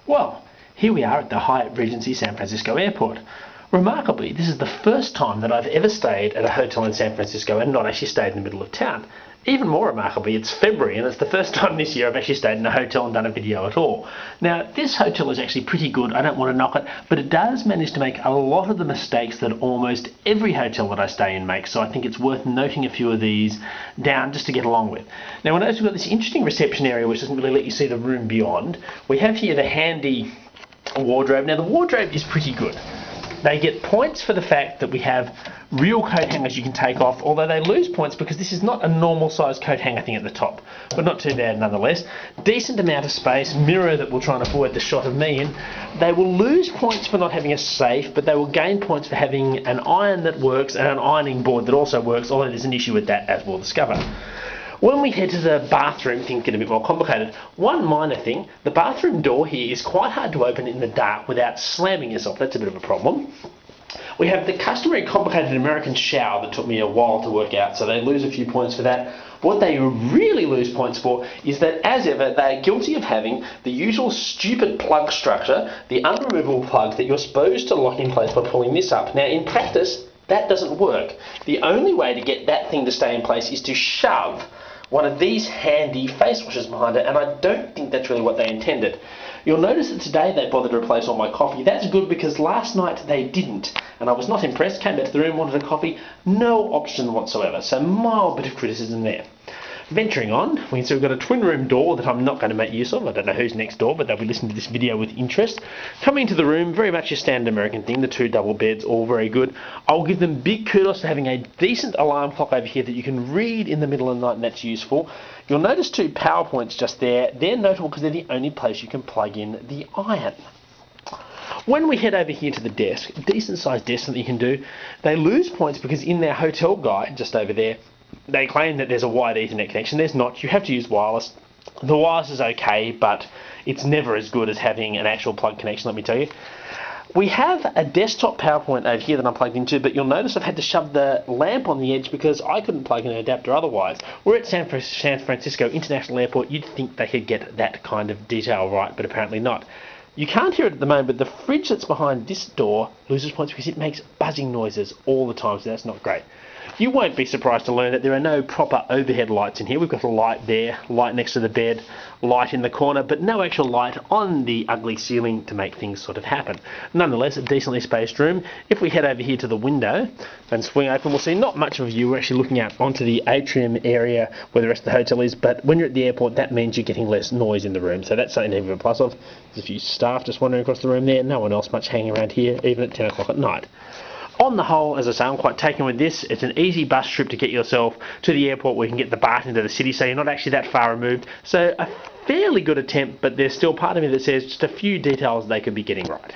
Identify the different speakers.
Speaker 1: Well, here we are at the Hyatt Regency San Francisco Airport. Remarkably, this is the first time that I've ever stayed at a hotel in San Francisco and not actually stayed in the middle of town. Even more remarkably, it's February and it's the first time this year I've actually stayed in a hotel and done a video at all. Now, this hotel is actually pretty good, I don't want to knock it, but it does manage to make a lot of the mistakes that almost every hotel that I stay in makes, so I think it's worth noting a few of these down just to get along with. Now, I notice we've got this interesting reception area which doesn't really let you see the room beyond. We have here the handy wardrobe. Now, the wardrobe is pretty good. They get points for the fact that we have real coat hangers you can take off, although they lose points because this is not a normal size coat hanger thing at the top, but not too bad nonetheless. Decent amount of space, mirror that will try and avoid the shot of me in. They will lose points for not having a safe, but they will gain points for having an iron that works and an ironing board that also works, although there's an issue with that, as we'll discover. When we head to the bathroom, things get a bit more complicated. One minor thing, the bathroom door here is quite hard to open in the dark without slamming yourself. That's a bit of a problem. We have the customary complicated American shower that took me a while to work out, so they lose a few points for that. What they really lose points for is that, as ever, they are guilty of having the usual stupid plug structure, the unremovable plug that you're supposed to lock in place by pulling this up. Now, in practice, that doesn't work. The only way to get that thing to stay in place is to shove one of these handy face washers behind it, and I don't think that's really what they intended. You'll notice that today they bothered to replace all my coffee. That's good because last night they didn't, and I was not impressed. Came back to the room, wanted a coffee, no option whatsoever, so mild bit of criticism there. Venturing on, we can see we've got a twin room door that I'm not going to make use of. I don't know who's next door, but they'll be listening to this video with interest. Coming into the room, very much your standard American thing, the two double beds, all very good. I'll give them big kudos for having a decent alarm clock over here that you can read in the middle of the night, and that's useful. You'll notice two power points just there. They're notable because they're the only place you can plug in the iron. When we head over here to the desk, decent sized desk that you can do, they lose points because in their hotel guide, just over there, they claim that there's a wired Ethernet connection. There's not. You have to use wireless. The wireless is okay, but it's never as good as having an actual plug connection, let me tell you. We have a desktop PowerPoint over here that I'm plugged into, but you'll notice I've had to shove the lamp on the edge because I couldn't plug in an adapter otherwise. We're at San Francisco International Airport. You'd think they could get that kind of detail right, but apparently not. You can't hear it at the moment, but the fridge that's behind this door loses points because it makes buzzing noises all the time, so that's not great. You won't be surprised to learn that there are no proper overhead lights in here. We've got a light there, light next to the bed, light in the corner, but no actual light on the ugly ceiling to make things sort of happen. Nonetheless, a decently spaced room. If we head over here to the window and swing open, we'll see not much of a view. We're actually looking out onto the atrium area where the rest of the hotel is, but when you're at the airport, that means you're getting less noise in the room, so that's something to have a plus of. There's a few staff just wandering across the room there, no one else much hanging around here, even at 10 o'clock at night. On the whole, as I say, I'm quite taken with this. It's an easy bus trip to get yourself to the airport where you can get the BART into the city, so you're not actually that far removed. So a fairly good attempt, but there's still part of me that says just a few details they could be getting right.